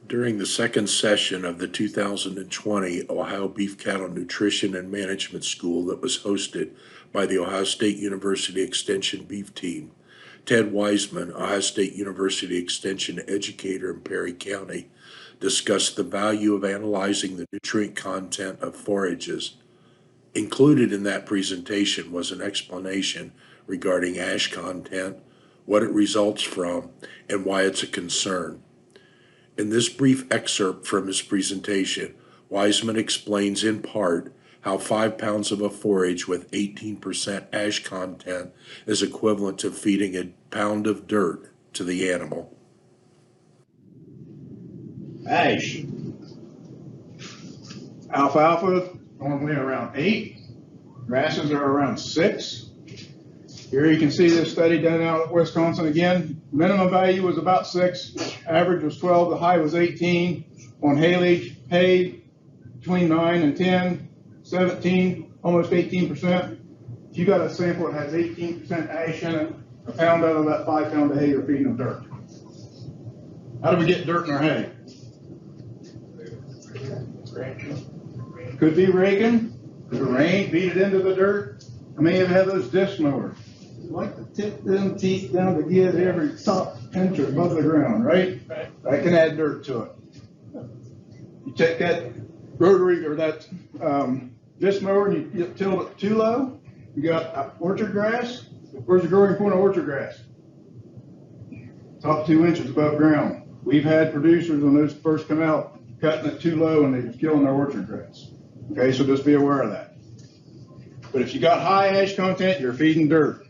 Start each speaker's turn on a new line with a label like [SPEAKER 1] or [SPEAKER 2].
[SPEAKER 1] During the second session of the 2020 Ohio Beef Cattle Nutrition and Management School that was hosted by the Ohio State University Extension Beef Team, Ted Wiseman, Ohio State University Extension Educator in Perry County, discussed the value of analyzing the nutrient content of forages. Included in that presentation was an explanation regarding ash content, what it results from, and why it's a concern. In this brief excerpt from his presentation, Wiseman explains in part how 5 pounds of a forage with 18% ash content is equivalent to feeding a pound of dirt to the animal.
[SPEAKER 2] Ash. Alfalfa normally around 8. Grasses are around 6. Here you can see this study done out at Wisconsin again. Minimum value was about 6, average was 12, the high was 18. On haylage, hay between 9 and 10, 17, almost 18%. If you got a sample that has 18% ash in it, a pound out of that 5 pound of hay you're feeding them dirt. How do we get dirt in our hay? Could be raking, could rain, beat it into the dirt. I may have those disc mowers. You like to tip them teeth down to get every top inch above the ground, right? I can add dirt to it. You take that rotary or that disc mower and you tilt it too low. You got orchard grass. Where's the growing point of orchard grass? Top 2 inches above ground. We've had producers when those first come out cutting it too low and they're killing their orchard grass. Okay, so just be aware of that. But if you got high ash content, you're feeding dirt.